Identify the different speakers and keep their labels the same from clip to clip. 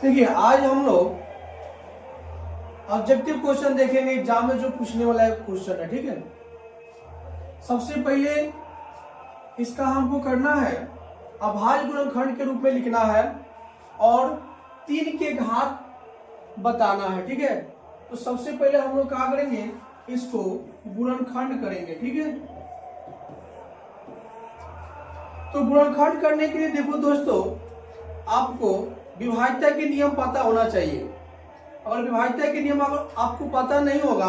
Speaker 1: देखिए आज हम लोग ऑब्जेक्टिव क्वेश्चन देखेंगे एग्जाम में जो पूछने वाला है क्वेश्चन है। ठीक है, सबसे पहले इसका हमको करना है अभाज्य गुणनखंड के रूप में लिखना है और 3 के घात बताना है। ठीक है, तो सबसे पहले हम लोग क्या करेंगे, इसको गुणनखंड करेंगे। ठीक है, तो गुणनखंड करने के लिए देखो दोस्तों, आपको विभाज्यता के नियम पता होना चाहिए। अगर विभाज्यता के नियम अगर आपको पता नहीं होगा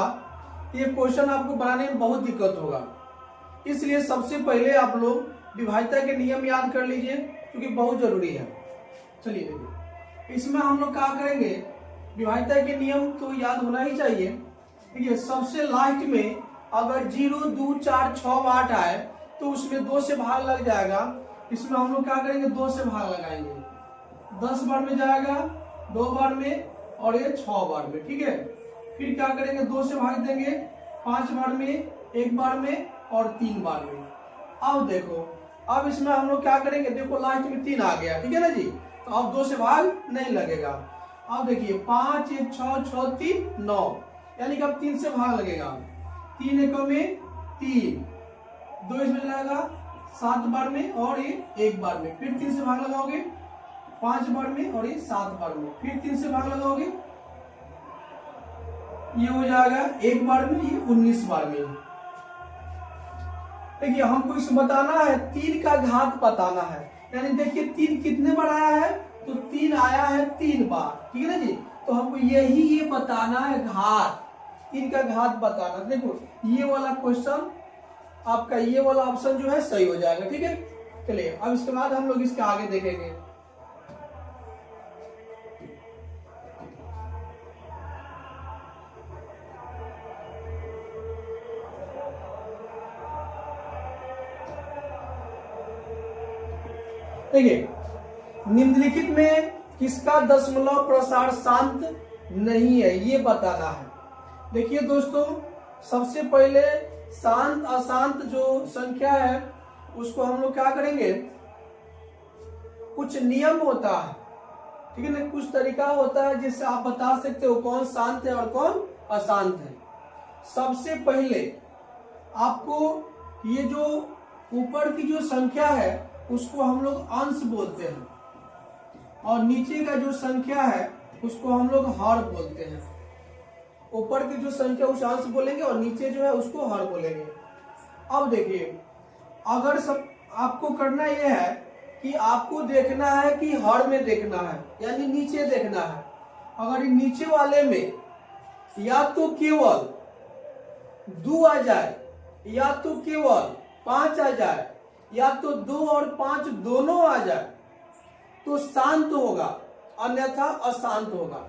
Speaker 1: तो ये क्वेश्चन आपको बनाने में बहुत दिक्कत होगा। इसलिए सबसे पहले आप लोग विभाज्यता के नियम याद कर लीजिए, क्योंकि बहुत जरूरी है। चलिए देखिए, इसमें हम लोग क्या करेंगे, विभाज्यता के नियम तो याद होना ही चाहिए। देखिए सबसे लास्ट में अगर 0, 2, 4, 6, 8 आए तो उसमें 2 से भाग लग जाएगा। इसमें हम लोग क्या करेंगे, 2 से भाग लगाएंगे। 10 बार में जाएगा, 2 बार में और ये 6 बार में। ठीक है, फिर क्या करेंगे, 2 से भाग देंगे 5 बार में, 1 बार में और 3 बार में। अब देखो, अब इसमें हम लोग क्या करेंगे, देखो लास्ट में 3 आ गया। ठीक है ना जी, तो अब 2 से भाग नहीं लगेगा। अब देखिए 5, 1, 6, 6, 3, 9, यानी कि अब 3 से भाग लगेगा। 3 एकम में 3, 2 इसमें लगेगा 7 बार में और ये 1 बार में। फिर 3 से भाग लगाओगे 5 बार में और ये 7 बार में। फिर 3 से भाग लगाओगे, ये हो जाएगा 1 बार में, ये 19 बार में। देखिए हमको इसको बताना है 3 का घात बताना है। यानी देखिए 3 कितने बार आया है, तो 3 आया है 3 बार। ठीक है ना जी, तो हमको यही ये बताना है घात, 3 का घात बताना। देखो ये वाला क्वेश्चन आपका, ये वाला ऑप्शन जो है सही हो जाएगा। ठीक है, चलिए अब इसके बाद हम लोग इसके आगे देखेंगे। देखिए निम्नलिखित में किसका दशमलव प्रसार शांत नहीं है, ये बताना है। देखिए दोस्तों, सबसे पहले शांत अशांत जो संख्या है उसको हम लोग क्या करेंगे, कुछ नियम होता है। ठीक है ना, कुछ तरीका होता है जिससे आप बता सकते हो कौन शांत है और कौन अशांत है। सबसे पहले आपको ये जो ऊपर की जो संख्या है उसको हम लोग अंश बोलते हैं और नीचे का जो संख्या है उसको हम लोग हर बोलते हैं। ऊपर की जो संख्या उस अंश बोलेंगे और नीचे जो है उसको हर बोलेंगे। अब देखिए, अगर सब आपको करना यह है कि आपको देखना है कि हर में देखना है, यानी नीचे देखना है। अगर नीचे वाले में या तो केवल 2 आ जाए, या तो केवल 5 आ जाए, या तो 2 और 5 दोनों आ जाए तो शांत होगा, अन्यथा अशांत होगा।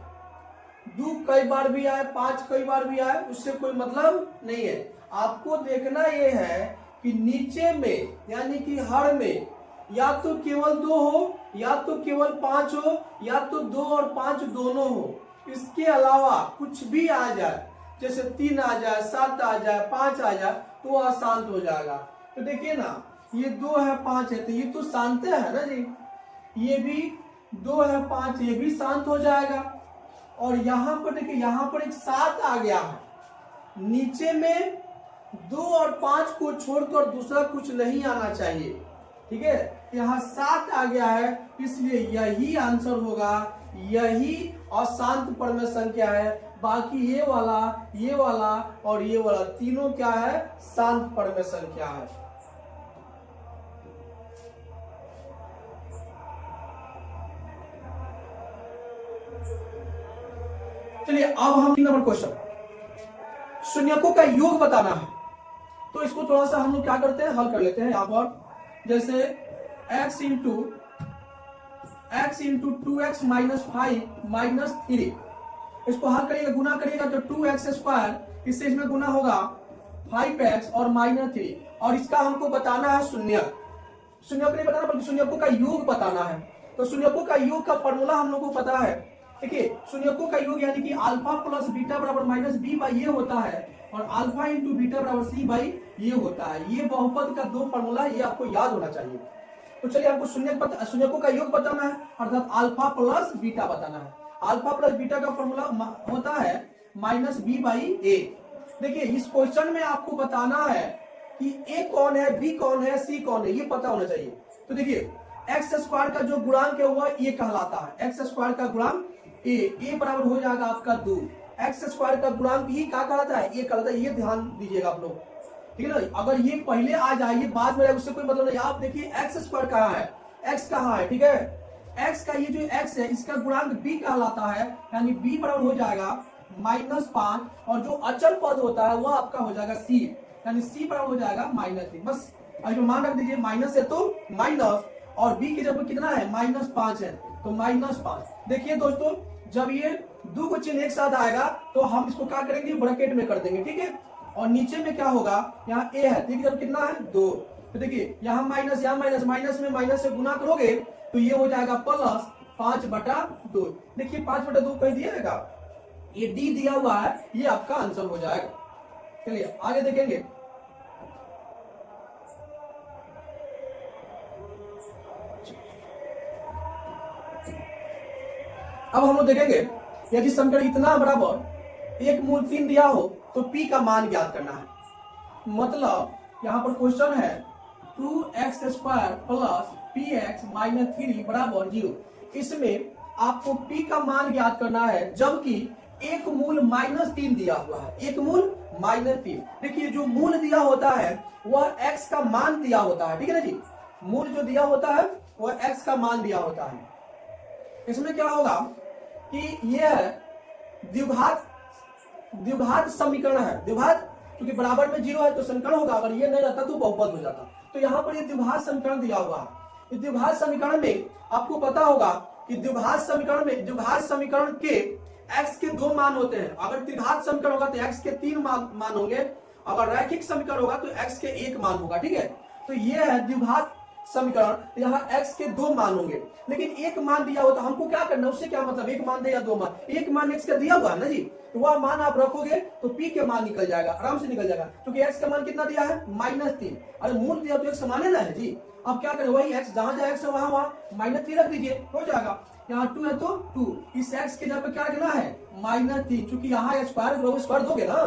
Speaker 1: 2 कई बार भी आए, 5 कई बार भी आए, उससे कोई मतलब नहीं है। आपको देखना यह है कि नीचे में यानी कि हर में या तो केवल 2 हो, या तो केवल 5 हो, या तो 2 और 5 दोनों हो। इसके अलावा कुछ भी आ जाए, जैसे 3 आ जाए, 7 आ जाए, 5 आ जाए, तो अशांत हो जाएगा। तो देखिए ना, ये 2 है 5 है तो ये तो शांत है ना जी। ये भी 2 है 5, ये भी शांत हो जाएगा। और यहाँ पर देखिए, यहाँ पर एक 7 आ गया है। नीचे में 2 और 5 को छोड़कर दूसरा कुछ नहीं आना चाहिए। ठीक है, यहाँ 7 आ गया है, इसलिए यही आंसर होगा, यही अशांत परम संख्या है। बाकी ये वाला और ये वाला तीनों क्या है, शांत परम संख्या है। चलिए अब हम 3 नंबर क्वेश्चन, शून्यकों का योग बताना है। तो इसको थोड़ा सा हम लोग क्या करते हैं, हल कर लेते हैं। यहाँ पर जैसे x into 2x minus 5 minus 3, इसको हल करिएगा, गुना करिएगा तो 2x स्क्वायर, इससे इसमें गुना होगा 5x और माइनस 3। और इसका हमको बताना है शून्यक नहीं बताना बल्कि शून्यकों का योग बताना है। तो शून्यकों का योग का फॉर्मूला हम लोग को पता है। देखिए शून्यकों का योग यानी कि अल्फा प्लस बीटा बराबर माइनस बी बाई ये होता है, और अल्फा इंटू बीटा बराबर सी बाई ये होता है। ये बहुपद का 2 फॉर्मूला, ये आपको याद होना चाहिए। तो चलिए हमको शून्यकों का योग बताना है, अर्थात अल्फा प्लस बीटा बताना है। अल्फा प्लस बीटा का फॉर्मूला होता है -b/a। देखिए इस क्वेश्चन में आपको बताना है कि a कौन है, b कौन है, c कौन है, ये पता होना चाहिए। तो देखिए एक्स स्क्वायर का जो गुणांक है वह a कहलाता है। एक्स स्क्वायर का गुणांक a बराबर हो जाएगा आपका 2। एक्स स्क्वायर का गुणांक ही क्या कहलाता है, a कहलाता है। ये ध्यान दीजिएगा आप लोग, ठीक है ना। अगर ये पहले आ जाए, ये बाद में उससे कोई मतलब नहीं। आप देखिए एक्स स्क्वायर कहाँ है, एक्स कहाँ है, ठीक है। एक्स का ये जो एक्स है इसका गुणांक b कहलाता है, यानी b बराबर हो जाएगा -5, और जो अचल पद होता है वह आपका हो जाएगा c, यानी c बराबर हो जाएगा -3। बस अभी मान रख दीजिए, माइनस है तो माइनस, और b की जगह कितना है -5 है, तो -5। देखिए दोस्तों जब ये दो को चिन्ह एक साथ आएगा तो हम इसको क्या करेंगे, ब्रैकेट में कर देंगे, ठीक है। और नीचे में क्या होगा, यहाँ a है, ठीक है, कितना है 2। तो देखिए यहाँ माइनस, यहाँ माइनस, माइनस में माइनस से गुना करोगे तो ये हो जाएगा +5/2। देखिए 5/2 कहीं दिया, ये डी दिया हुआ है, ये आपका आंसर हो जाएगा। चलिए आगे देखेंगे। अब हम लोग देखेंगे यदि समीकरण इतना बराबर 1 मूल 3 दिया हो तो p का मान ज्ञात करना है। मतलब यहाँ पर क्वेश्चन है 2x² + px - 3 बराबर 0। इसमें आपको p का मान ज्ञात करना है, जबकि 1 मूल -3 दिया हुआ है। 1 मूल -3, देखिए जो मूल दिया होता है वह x का मान दिया होता है, ठीक है ना जी। मूल जो दिया होता है वह x का मान दिया होता है। इसमें क्या होगा कि यह द्विघात समीकरण है। द्विघात क्योंकि बराबर में 0 है तो समीकरण होगा, अगर ये नहीं रहता तो बहुपद हो जाता। तो यहाँ पर ये द्विघात समीकरण दिया हुआ है। इस द्विघात समीकरण में आपको पता होगा कि द्विघात समीकरण के x के 2 मान होते हैं। अगर त्रिघात समीकरण होगा तो x के 3 मान होंगे, अगर रैखिक समीकरण होगा तो x के 1 मान होगा, ठीक है। तो ये है द्विघात समीकरण, यहाँ x के 2 मान होंगे, लेकिन 1 मान दिया हो तो हमको क्या करना, उससे क्या मतलब 1 मान दे या 2 मान, 1 मान x का दिया हुआ है ना जी, तो वह मान आप रखोगे तो p के मान निकल जाएगा, आराम से निकल जाएगा, क्योंकि x का मान कितना दिया है -3। अरे मूल दिया तो एक समान है ना है जी। अब क्या करें, वही x जहां जहां x है वहां -3 रख दीजिए, हो जाएगा। यहाँ 2 है तो 2, इस x के जगह पे क्या रखना है -3, क्योंकि यहाँ स्क्वायर दोगे ना,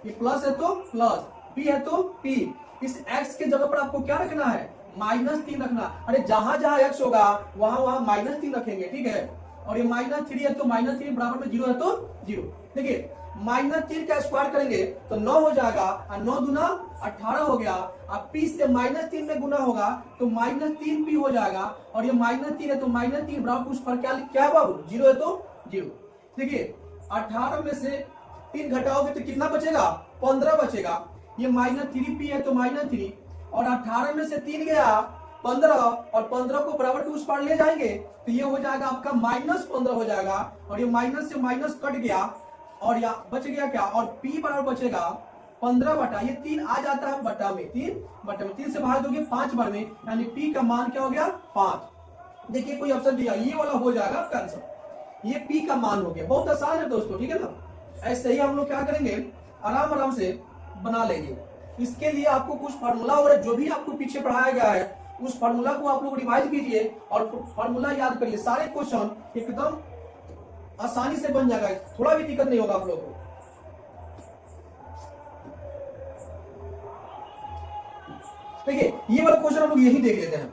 Speaker 1: ये प्लस है तो प्लस, p है तो p, इस x के जगह पर आपको क्या रखना है -3 रखना। अरे जहां जहां x होगा वहां वहां -3 रखेंगे, ठीक है। और ये -3 है तो -3 बराबर में 0 है तो 0। देखिए -3 का स्क्वायर करेंगे तो 9 हो जाएगा, और 9 दूना 18 हो गया। अब p से -3 में गुना होगा तो -3p हो जाएगा, और ये -3 है तो -3 बराबर उस पर क्या है बाबू, 0 है तो 0। देखिए 18 में से 3 घटाओगे तो कितना बचेगा, 15 बचेगा। ये -3p है तो -3, और 18 में से 3 गया 15, और 15 को बराबर के उस पार ले जाएंगे तो ये हो जाएगा आपका -15 हो जाएगा, और ये माइनस से माइनस कट गया, और यहाँ बच गया क्या, और p बराबर बचेगा 15 बटा, ये 3 आ जाता है बटा में, 3 से भाग दोगे 5 बार में, यानी p का मान क्या हो गया 5। देखिए कोई ऑप्शन दिया, ये वाला हो जाएगा आपका आंसर, ये p का मान हो गया। बहुत आसान है दोस्तों, ठीक है ना। ऐसे ही हम लोग क्या करेंगे, आराम से बना लेंगे। इसके लिए आपको कुछ फार्मूला और जो भी आपको पीछे पढ़ाया गया है उस फार्मूला को आप लोग रिवाइज कीजिए और फार्मूला याद करिए। सारे क्वेश्चन एकदम आसानी से बन जाएगा, थोड़ा भी दिक्कत नहीं होगा आप लोगों को। देखिए ये वाला क्वेश्चन हम लोग यही देख लेते हैं।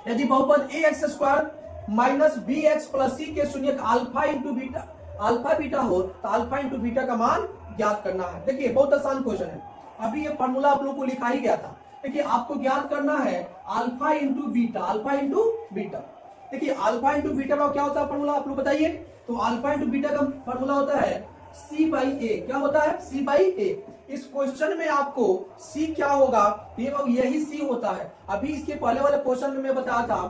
Speaker 1: यदि बहुपद ax² - bx + c के शून्यक अल्फा बीटा हो तो अल्फा इंटू बीटा का मान ज्ञात करना है। देखिए बहुत आसान क्वेश्चन है, अभी ये फार्मूला आप लोग को लिखा ही गया था। देखिए आपको ज्ञात करना है अल्फा इंटू बीटा। देखिए अल्फा इंटू बीटा का क्या होता है फार्मूला, आप लोग बताइए। तो अल्फा इंटू बीटा का फार्मूला होता है c/a। क्या होता है c/a। इस क्वेश्चन में आपको c क्या होगा, यही c होता है। अभी इसके पहले वाले क्वेश्चन में मैं बताया था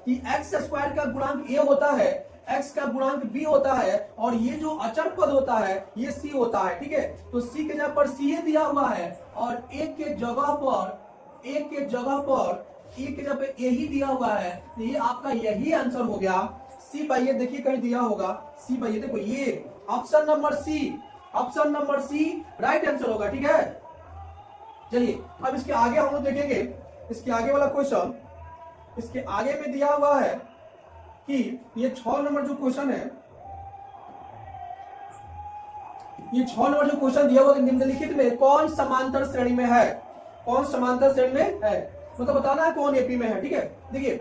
Speaker 1: कि x² का गुणांक a होता है, x का गुणांक b होता है, और ये जो अचर पद होता है ये c होता है, ठीक है। तो c के जगह पर ca दिया हुआ है, और a के जगह पर a के जगह पे यही दिया हुआ है, तो ये आपका यही आंसर हो गया c/a। देखिए कहीं दिया होगा c/a, देखो ये option number C right answer होगा, ठीक है। चलिए अब इसके आगे हम लोग देखेंगे, इसके आगे वाला क्वेश्चन इसके आगे में दिया हुआ है कि ये 6 नंबर जो क्वेश्चन है, ये 6 नंबर जो क्वेश्चन दिया हुआ निम्नलिखित में कौन समांतर श्रेणी में है, कौन समांतर श्रेणी में है, मतलब बताना है कौन एपी में है। ठीक है, देखिए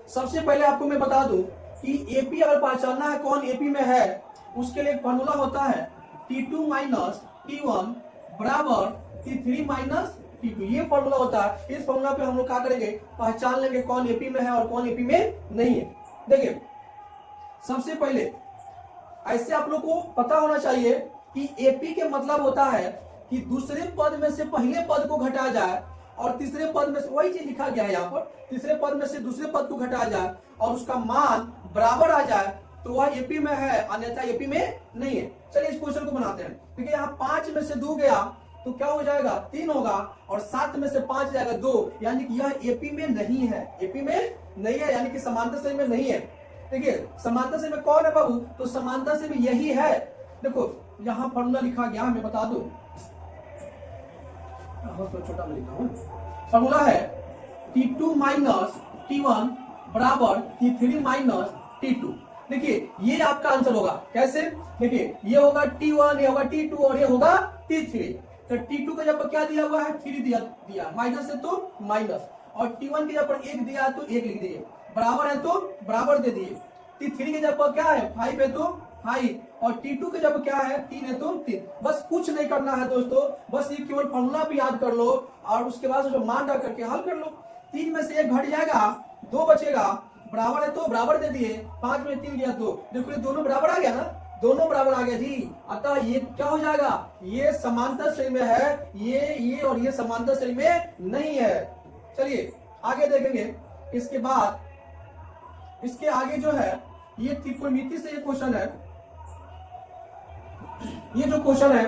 Speaker 1: सबसे पहले आपको मैं बता दूं कि एपी अगर पहचानना है कौन एपी में है, उसके लिए फॉर्मूला होता है T2 माइनस T1 बराबर T3 माइनस T2, ये फॉर्मूला होता है। इस फॉर्मूला पे हम लोग क्या करेंगे, पहचान लेंगे कौन एपी में है और कौन एपी में नहीं है। देखिए सबसे पहले ऐसे आप लोग को पता होना चाहिए कि एपी के मतलब होता है कि दूसरे पद में से पहले पद को घटाया जाए और तीसरे पद में से, वही चीज लिखा गया है यहाँ पर, तीसरे पद में से दूसरे पद को घटाया जाए और उसका मान बराबर आ जाए तो वह एपी में है, अन्यथा एपी में नहीं है। चलिए इस क्वेश्चन को बनाते हैं। देखिए यहाँ 5 में से 2 गया तो क्या हो जाएगा, 3 होगा, और 7 में से 5 जाएगा 2, यानी कि यह एपी में नहीं है, एपी में नहीं है, यानी कि समांतर श्रेणी में नहीं है। देखिए समांतर श्रेणी में कौन है बाबू, तो समांतर श्रेणी में यही है। देखो यहाँ फॉर्मूला लिखा गया, मैं बता दूं, तो छोटा में लिखा हूं, फॉर्मूला है T2 माइनस T1 बराबर T3 माइनस T2। देखिए ये आपका आंसर होगा, कैसे, देखिए ये होगा T1, ये होगा T2 और ये होगा T3। तो T2 का जब क्या दिया हुआ है, 3 दिया माइनस है तो माइनस, और T1 के जब 1 दिया है तो 1 लिख दिए, बराबर है तो बराबर दे दिए। T3 के जब क्या है 5 है तो 5, और T2 के जब क्या है 3 है तो 3। बस कुछ नहीं करना है दोस्तों, बस ये केवल फॉर्मूला भी याद कर लो और उसके बाद जो मान रख करके हल कर लो। 3 में से 1 घट जाएगा, 2 बचेगा, बराबर है तो बराबर दे दिए, 5 में 3 गया 2, देखो ये दोनों बराबर आ गया ना, दोनों बराबर आ गया जी। अतः ये क्या हो जाएगा, ये समांतर श्रेणी में है, ये और ये समांतर श्रेणी में नहीं है। चलिए आगे देखेंगे। इसके बाद इसके आगे जो है ये त्रिकोणमिति से ये क्वेश्चन है, ये जो क्वेश्चन है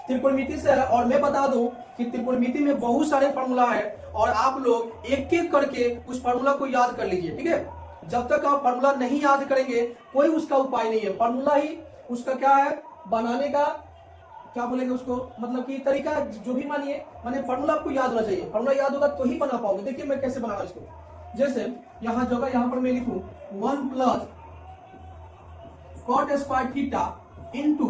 Speaker 1: त्रिकोणमिति से है, और मैं बता दूं कि त्रिकोणमिति में बहुत सारे फॉर्मूला है और आप लोग एक एक करके उस फॉर्मूला को याद कर लीजिए। ठीक है, जब तक आप फॉर्मूला नहीं याद करेंगे कोई उसका उपाय नहीं है। फॉर्मूला ही उसका क्या है, बनाने का क्या बोलेंगे उसको, मतलब कि तरीका जो भी मानिए, माने फॉर्मूला आपको याद होना चाहिए, फॉर्मूला याद होगा तो ही बना पाओगे। देखिए मैं कैसे बना रहा हूं इसको, जैसे यहाँ जगह यहाँ पर मैं लिखूं 1 plus cot square theta into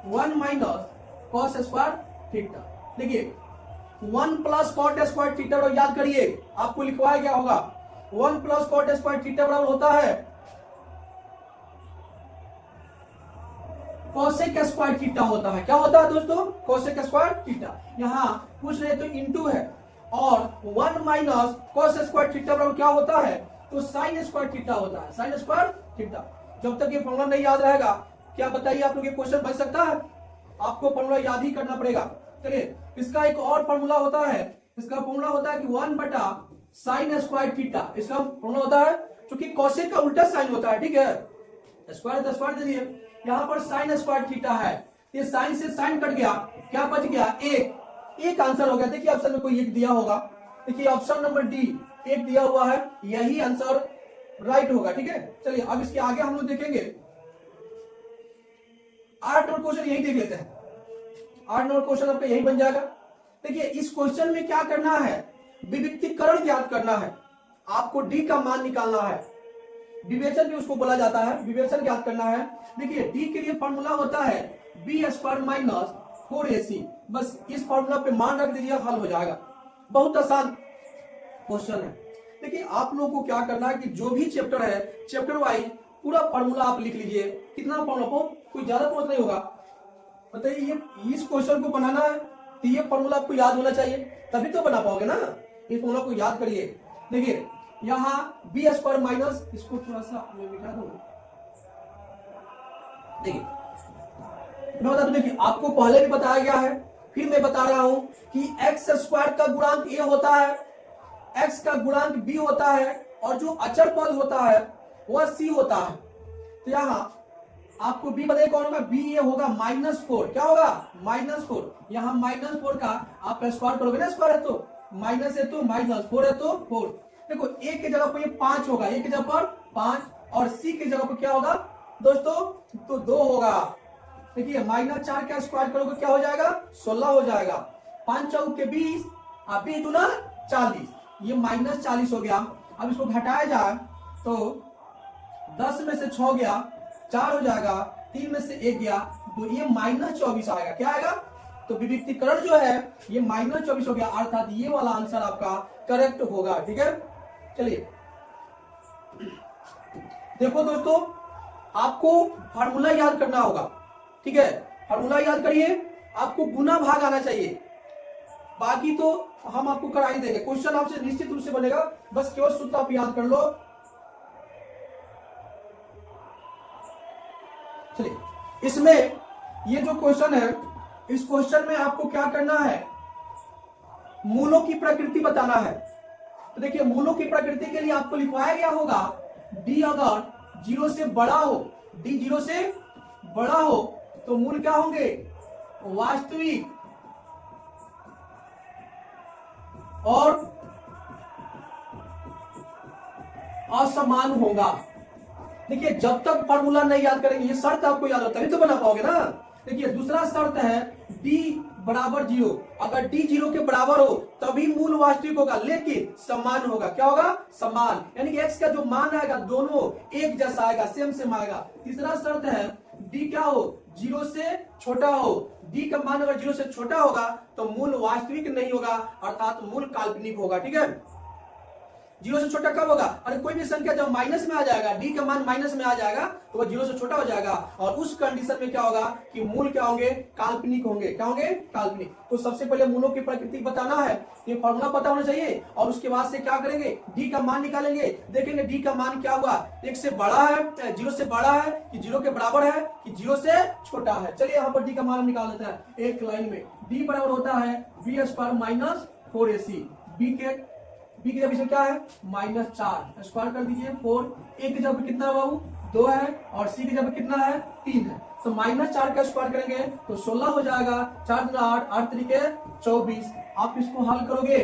Speaker 1: 1 minus cos square theta. देखिए 1 प्लस कॉट स्क्वायर थीटा याद करिए, आपको लिखवाया गया होगा 1 प्लस कॉट स्क्वायर थीटा बराबर होता है कोसेक स्क्वायर थीटा होता है। क्या होता है दोस्तों, कोसेक स्क्वायर थीटा। यहाँ पूछ रहे तो इंटू है, और 1 माइनस कॉस स्क्वायर थीटा बराबर क्या होता है, तो साइन स्क्वायर थीटा होता है, साइन स्क्वायर थीटा। जब तक ये फॉर्मूला नहीं याद रहेगा, क्या बताइए आप लोग ये क्वेश्चन बच सकता है, आपको फॉर्मूला याद ही करना पड़ेगा। चलिए इसका एक और फॉर्मूला होता है, इसका फॉर्मूला होता है कि 1 बटा साइन स्क्वायर थीटा, इसका फॉर्मूला होता है क्योंकि कोसेक का उल्टा साइन होता है। ठीक है, स्क्वायर तो स्क्वायर दे दिए, यहाँ पर साइन स्क्वायर थीटा है, ये साइन से साइन कट गया, क्या बच गया, एक आंसर हो गया। देखिए ऑप्शन में कोई एक दिया होगा, देखिए ऑप्शन नंबर डी एक दिया हुआ है, यही आंसर राइट होगा। ठीक है, चलिए अब इसके आगे हम लोग देखेंगे 8 नंबर क्वेश्चन, यही देख लेते हैं। 8 नंबर क्वेश्चन आपका यही बन जाएगा। देखिए इस क्वेश्चन में क्या करना है, विविक्तीकरण ज्ञात करना है, आपको डी का मान निकालना है, विवेचन भी उसको बोला जाता है, विवेचन ज्ञात करना है। देखिए डी के लिए फॉर्मूला होता है बी स्क्वायर माइनस 4ac, बस इस फॉर्मूला पे मान रख दीजिए, हल हो जाएगा। बहुत आसान क्वेश्चन है। देखिए आप लोगों को क्या करना है कि जो भी चैप्टर है, चैप्टर वाइज पूरा फॉर्मूला आप लिख लीजिए। कितना फॉर्मूला, कोई ज्यादा पहुंच नहीं होगा, बताइए। ये इस क्वेश्चन को बनाना है तो ये फॉर्मूला आपको याद होना चाहिए, तभी तो बना पाओगे ना। इस फॉर्मूला को याद करिए। देखिए यहाँ बी स्क्वायर माइनस, इसको थोड़ा सा मैं मिटा दूंगा। देखिए मैं बता दूं, देखिए आपको पहले भी बताया गया है, फिर मैं बता रहा हूं कि एक्स स्क्वायर का गुणांक ए होता है, एक्स का गुणांक बी होता है, और जो अचर पद होता है वह सी होता है। तो यहाँ आपको बी बताइए कौन होगा, बी ये होगा -4, क्या होगा -4। यहाँ -4 का आप स्क्वायर करोगे ना, स्क्वायर है तो माइनस है तो माइनस, 4 है तो 4। देखो ए के जगह पर ये 5 होगा, ए के जगह पर 5, और सी के जगह पर क्या होगा दोस्तों, तो 2 होगा। देखिए -4 का स्क्वायर करोगे क्या हो जाएगा, 16 हो जाएगा। 5 चौक के 20, 20 दूना 40, ये -40 हो गया। अब इसको घटाया जाए तो 10 में से 6 गया, 4 हो जाएगा, 3 में से 1 गया, तो ये -24 आएगा। क्या आएगा? तो विविक्तीकरण जो है ये -24 हो गया, अर्थात ये वाला आंसर आपका करेक्ट होगा। ठीक है, चलिए देखो दोस्तों, आपको फार्मूला याद करना होगा। ठीक है, फार्मूला याद करिए, आपको गुना भाग आना चाहिए, बाकी तो हम आपको करा ही देंगे। क्वेश्चन आपसे निश्चित रूप से बनेगा, बस केवल सूत्र आप याद कर लो। चलिए, इसमें ये जो क्वेश्चन है, इस क्वेश्चन में आपको क्या करना है, मूलों की प्रकृति बताना है। तो देखिए, मूलों की प्रकृति के लिए आपको लिखवाया गया होगा डी अगर 0 से बड़ा हो, डी 0 से बड़ा हो तो मूल क्या होंगे? वास्तविक और असमान होगा। देखिए, जब तक फॉर्मूला नहीं याद करेंगे, ये शर्त आपको याद होता है तभी तो बना पाओगे ना। देखिए, दूसरा शर्त है d बराबर 0, अगर d 0 के बराबर हो तभी मूल वास्तविक होगा, लेकिन समान होगा। क्या होगा? समान, यानी कि x का जो मान आएगा दोनों एक जैसा आएगा, सेम आएगा। तीसरा शर्त है d क्या हो? 0 से छोटा हो। d का मान अगर 0 से छोटा होगा तो मूल वास्तविक नहीं होगा, अर्थात मूल काल्पनिक होगा। ठीक है, 0 से छोटा कब होगा? अरे कोई भी संख्या जब माइनस में आ जाएगा, डी का मान माइनस में आ जाएगा तो वह 0 से छोटा हो जाएगा, और उस कंडीशन में क्या होगा कि मूल क्या होंगे? काल्पनिक होंगे। क्या होंगे? काल्पनिक। तो सबसे पहले मूलों की प्रकृति बताना है, ये फॉर्मूला पता होना चाहिए, और उसके बाद से क्या करेंगे? डी का मान निकालेंगे, देखेंगे डी का मान क्या हुआ, 1 से बड़ा है, 0 से बड़ा है कि 0 के बराबर है कि 0 से छोटा है। चलिए यहाँ पर डी का मान निकाल लेते हैं एक लाइन में। डी बराबर होता है v² - 4ac। बी की जब इसमें क्या है? -4 स्क्वायर कर दीजिए। 4 ए की जब कितना है बाबू? 2 है, और सी की जब कितना है? 3 है, तो -4 का स्क्वायर करेंगे तो 16 हो जाएगा। 4 × 8, 8 × 3 = 24। आप इसको हल करोगे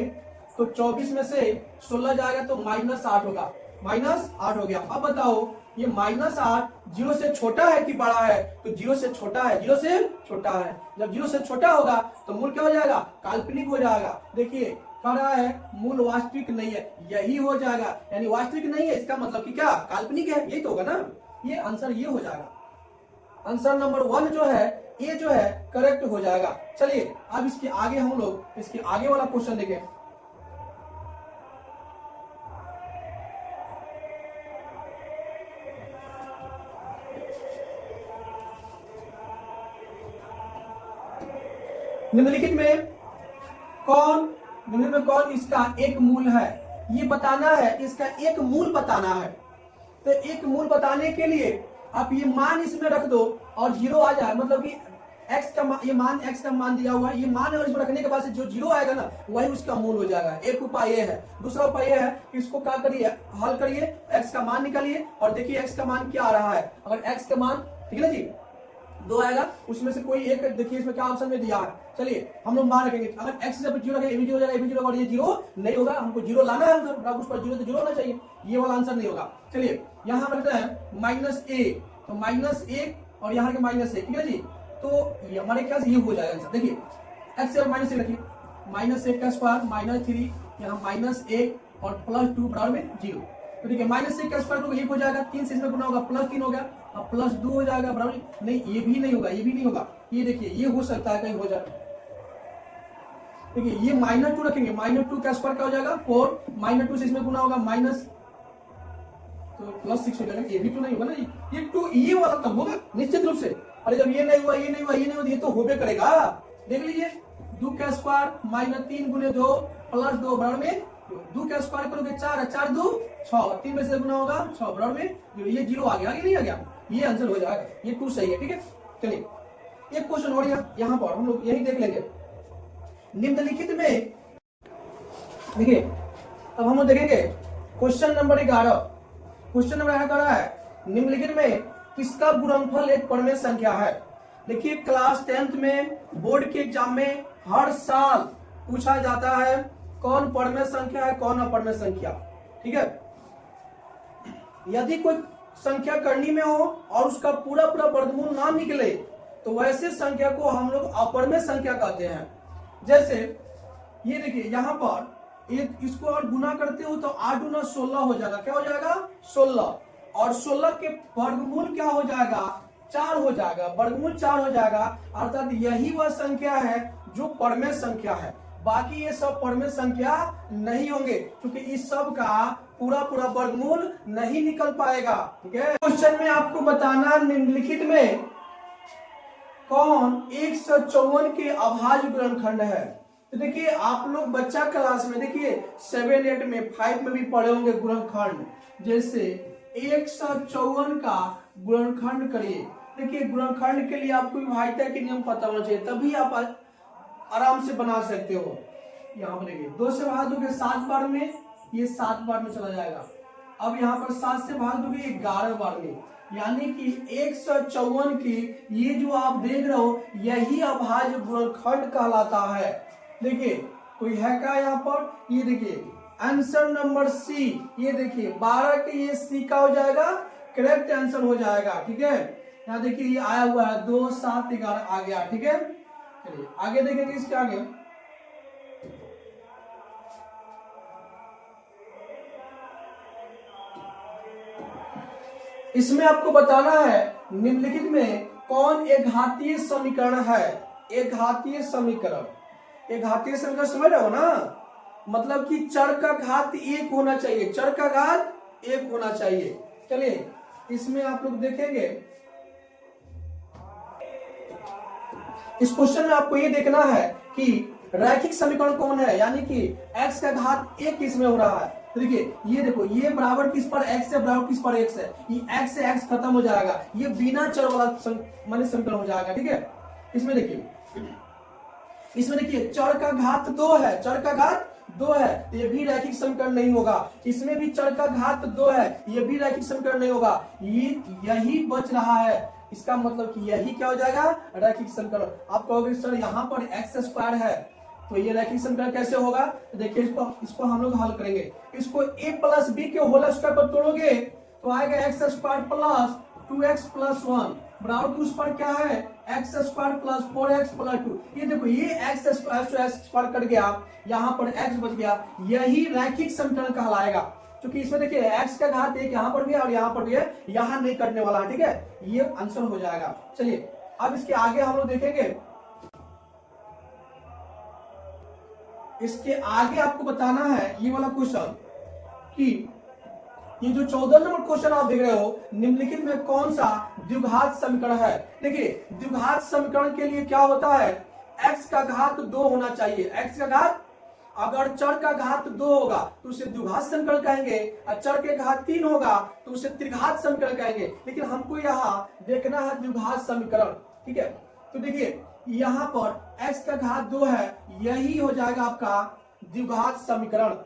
Speaker 1: तो 24 में से 16 जाएगा तो -8 होगा, -8 हो गया। अब बताओ, ये -8 0 से छोटा है कि बड़ा है? तो 0 से छोटा है, 0 से छोटा है। जब 0 से छोटा होगा तो मूल क्या हो जाएगा? काल्पनिक हो जाएगा। देखिए, कह रहा है मूल वास्तविक नहीं है, यही हो जाएगा, यानी वास्तविक नहीं है, इसका मतलब कि क्या? काल्पनिक है, यही तो होगा ना। ये आंसर ये हो जाएगा। आंसर नंबर 1 जो है, ये जो है करेक्ट हो जाएगा। चलिए अब इसके आगे हम लोग इसके आगे वाला क्वेश्चन देखें। निम्नलिखित में कौन इसका एक मूल है? ये बताना है, इसका एक मूल बताना है। तो एक मूल बताने के लिए आप ये मान इसमें रख दो और 0 आ जाए, मतलब कि x का ये मान x का मान दिया हुआ है, ये मान अगर इसमें रखने के बाद से जो 0 आएगा ना, वही उसका मूल हो जाएगा। एक उपाय ये है। दूसरा उपाय ये है कि इसको क्या करिए, हल करिए, x का मान निकालिए और देखिए x का मान क्या आ रहा है। अगर x का मान, ठीक है ना जी, 2 आएगा, उसमें से कोई एक देखिए इसमें क्या ऑप्शन में दिया है। चलिए हम लोग मान रखेंगे, अगर x जब 0 रखेंगे, ये भी 0 हो जाएगा, ये भी 0 होगा, और ये 0 नहीं होगा। हमको 0 लाना है आंसर, उस पर 0 तो 0 होना चाहिए, ये वाला आंसर नहीं होगा। चलिए यहाँ हम रखते हैं -a, तो -1 और यहाँ के -1, ठीक है जी। तो ये हमारे ख्याल से ये हो जाएगा आंसर। देखिए x से -1 रखिए, -1 का स्क्वायर -3, यहाँ -1 और +2 बराबर में 0। तो देखिए -1 का स्क्वायर होगा 1 हो जाएगा, 3 से इसमें गुना होगा +3 हो गया, अब +2 हो जाएगा बराबर नहीं, ये भी नहीं होगा, ये भी नहीं होगा। ये देखिए ये हो सकता है कहीं हो जाए। देखिए ये -2 रखेंगे, -2 का स्क्वायर क्या हो जाएगा 4, -2 से इसमें गुना होगा माइनस, तो +6 हो जाएगा। ये भी तो नहीं होगा ना, ये 2 ये वाला कब होगा निश्चित रूप से। अरे जब ये नहीं हुआ, ये नहीं हुआ, ये नहीं हुआ, ये तो होबे करेगा। देख लीजिए 2 का स्क्वायर -3 × 2 +2 बराबर में 2 का स्क्वायर करोगे 4, 4 2 6, 3 में से गुना होगा 6 बराबर में 0। ये 0 आ गया, ये नहीं आ गया, ये आंसर हो जाएगा। ये 2 सही है, ठीक है। चलिए एक क्वेश्चन और यहाँ पर हम लोग यही देख लेंगे। निम्नलिखित में देखिए, अब हम लोग देखेंगे क्वेश्चन नंबर 11। क्वेश्चन नंबर 11 कह रहा है निम्नलिखित में किसका गुणनफल एक परमेय संख्या है। देखिए क्लास 10th में बोर्ड के एग्जाम में हर साल पूछा जाता है कौन परमेय संख्या है, कौन अपरमेय संख्या, ठीक है। यदि कोई संख्या करनी में हो और उसका पूरा वर्गमूल ना निकले तो वैसे संख्या को हम लोग अपरमेय संख्या कहते हैं। जैसे ये देखिए यहाँ पर एक इसको और गुना करते हो तो 8 गुना 16 हो जाएगा। क्या हो जाएगा? 16। और 16 के वर्गमूल क्या हो जाएगा? 4 हो जाएगा। वर्गमूल 4 हो जाएगा, अर्थात यही वह संख्या है जो परमेय संख्या है। बाकी ये सब परमेय संख्या नहीं होंगे, क्योंकि इस सब का पूरा पूरा वर्गमूल नहीं निकल पाएगा। ठीक है। क्वेश्चन में आपको बताना निम्नलिखित में कौन 154 के अभाज्य गुणनखंड है। तो देखिए आप लोग बच्चा क्लास में देखिए 7, 8 में 5 में भी पढ़े होंगे गुणनखंड। जैसे 154 का गुणनखंड करिए। देखिए गुणनखंड के लिए आपको विभाज्यता के नियम पता होना चाहिए, तभी आप आराम से बना सकते हो। यहाँ पर देखिए 2 से भाग दोगे 7 बार में, ये 7 बार में चला जाएगा। अब यहाँ पर 7 से भाग दोगे 11 बार में, यानी कि 154 की ये जो आप देख रहे हो यही अभाज्य गुणनखंड कहलाता है। देखिए कोई है क्या यहाँ पर? ये देखिए आंसर नंबर सी, ये देखिए 12 के ये सी का हो जाएगा, करेक्ट आंसर हो जाएगा। ठीक है। यहाँ देखिए ये आया हुआ है 2, 7, 11 आ गया। ठीक है। चलिए आगे देखेंगे इसके आगे। इसमें आपको बताना है निम्नलिखित में कौन एक घातीय समीकरण है। एक घातीय समीकरण, एक घातीय समीकरण समझ रहे हो ना? मतलब कि चर का घात 1 होना चाहिए, चर का घात 1 होना चाहिए। चलिए इसमें आप लोग देखेंगे, इस क्वेश्चन में आपको ये देखना है कि रैखिक समीकरण कौन है, यानी कि x का घात 1 किस में हो रहा है। तो देखिए ये देखो, ये बराबर किस पर x है, बराबर किस पर x है, ये x से x खत्म हो जाएगा, ये बिना चर वाला माने समीकरण हो जाएगा। ठीक है। इसमें देखिए चर का घात 2 है, चर का घात 2 है, तो ये भी रैखिक समीकरण नहीं होगा। इसमें भी चर का घात 2 है, ये भी रैखिक समीकरण नहीं होगा। यही बच रहा है, इसका मतलब कि यही क्या हो जाएगा? रैखिक समीकरण। आप कहोगे सर यहाँ पर x² है, तो ये रैखिक समीकरण कैसे होगा? तो देखिए इसको हम लोग हल करेंगे। इसको a + b के होल स्क्वायर पर तोड़ोगे तो आएगा x² + 2x + 1 बराबर उस पर क्या है? x² + 4x + 2। ये देखो ये x² कट गया, यहाँ पर x बच गया, यही रैखिक समीकरण कहलाएगा। क्योंकि इसमें देखिए x का घात 1 यहाँ पर भी है और यहाँ पर भी है, यहाँ नहीं कटने वाला है। ठीक है, ये आंसर हो जाएगा। चलिए अब इसके आगे हम लोग देखेंगे। इसके आगे आपको बताना है ये वाला क्वेश्चन कि ये जो 14 नंबर क्वेश्चन आप देख रहे हो, निम्नलिखित में कौन सा द्विघात समीकरण है। देखिए द्विघात समीकरण के लिए क्या होता है? x का घात 2 होना चाहिए। x का घात, अगर चर का घात 2 होगा तो उसे द्विघात समीकरण कहेंगे, और चर के घात 3 होगा तो उसे त्रिघात समीकरण कहेंगे। लेकिन हमको यहाँ देखना है द्विघात समीकरण। ठीक है। तो देखिए यहाँ पर x का घात 2 है, यही हो जाएगा आपका द्विघात समीकरण।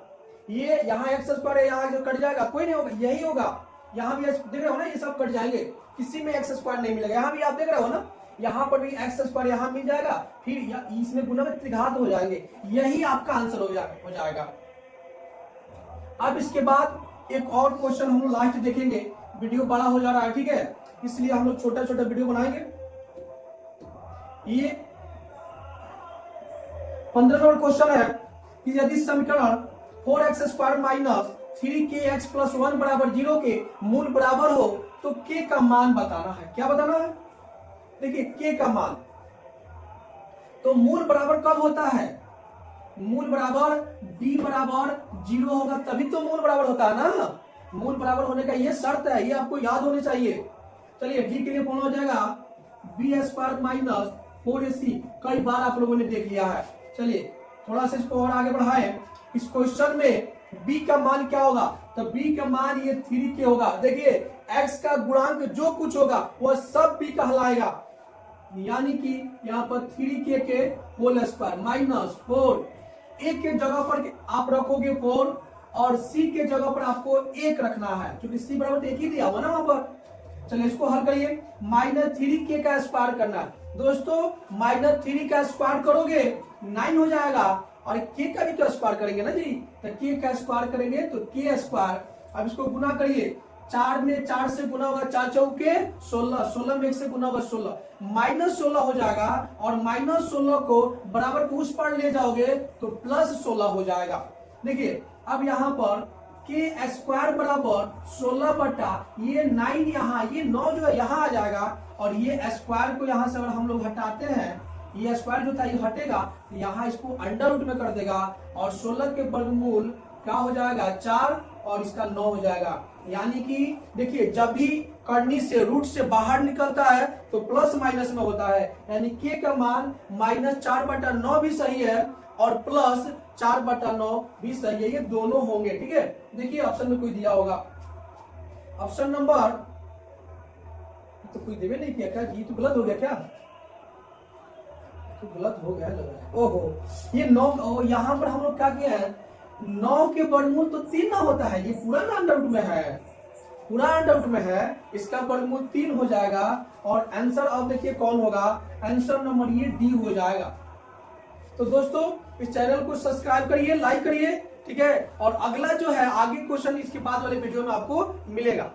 Speaker 1: ये यहाँ x² है, यहाँ जो कट जाएगा कोई नहीं होगा, यही होगा। यहाँ भी देख रहे हो ना, ये सब कट जाएंगे, किसी में x² नहीं मिलेगा। यहाँ भी आप देख रहे हो ना, यहाँ पर भी x² यहाँ मिल जाएगा, फिर इसमें गुना में त्रिघात हो जाएंगे, यही आपका आंसर हो जाएगा। अब इसके बाद एक और क्वेश्चन हम लोग लास्ट देखेंगे। वीडियो बड़ा हो जा रहा है, ठीक है, इसलिए हम लोग छोटा छोटा वीडियो बनाएंगे। ये 15 नंबर क्वेश्चन है कि यदि समीकरण 4x² - 3kx + 1 = 0 के मूल बराबर हो तो k का मान बताना है। क्या बताना है? देखिए k का मान, तो मूल बराबर कब होता है? मूल बराबर b बराबर 0 होगा तभी तो मूल बराबर होता है ना। मूल बराबर होने का ये शर्त है, ये आपको याद होनी चाहिए। चलिए d के लिए कौन हो जाएगा? b² - 4ac। कई बार आप लोगों ने देख लिया है। चलिए थोड़ा सा इसको और आगे बढ़ाएं। इस क्वेश्चन में b का मान क्या होगा? तो b का मान ये 3k होगा। देखिए x का गुणांक जो कुछ होगा वह सब b कहलाएगा, यानी कि यहाँ पर 3k के होल स्क्वायर -4। एक के जगह पर आप रखोगे 4 और c के जगह पर आपको 1 रखना है, क्योंकि c बराबर 1 ही दिया हुआ ना वहां पर। चलिए इसको हल करिए। -3k का स्क्वायर करना है दोस्तों। -3 का स्क्वायर करोगे 9 हो जाएगा, और k का भी तो स्क्वायर करेंगे ना जी, तो k का स्क्वायर करेंगे तो k²। अब इसको गुना करिए, 4 में 4 से गुना होगा, 4 चौके 16, 16 में 1 से गुना होगा 16, -16 हो जाएगा। और -16 को बराबर को उस पर ले जाओगे तो +16 हो जाएगा। देखिए अब यहाँ पर के स्क्वायर बराबर 16 बटा ये 9, यहाँ ये 9 जो है यहाँ आ जाएगा, और ये स्क्वायर को यहाँ से अगर हम लोग हटाते हैं, ये स्क्वायर जो था ये हटेगा, यहाँ इसको अंडर रूट में कर देगा, और 16 के वर्गमूल क्या हो जाएगा 4, और इसका 9 हो जाएगा। यानी कि देखिए जब भी करनी से रूट से बाहर निकलता है तो प्लस माइनस में होता है, यानी के का मान -4/9 भी सही है और प्लस 4/9 भी सही है, ये दोनों होंगे। ठीक है, देखिए ऑप्शन में कोई दिया होगा, ऑप्शन नंबर तो कोई देवे नहीं किया क्या, ये तो गलत हो गया क्या, तो गलत हो गया लग रहा है। ओहो, ये 9 यहाँ पर हम लोग क्या किया है, 9 के वर्गमूल तो 3 ना होता है, ये पूरा ना अंडर रूट में है, पूरा अंडर रूट में है, इसका वर्गमूल 3 हो जाएगा, और आंसर अब देखिए कौन होगा, आंसर नंबर ये डी हो जाएगा। तो दोस्तों इस चैनल को सब्सक्राइब करिए, लाइक करिए, ठीक है, और अगला जो है आगे क्वेश्चन इसके बाद वाले वीडियो में आपको मिलेगा।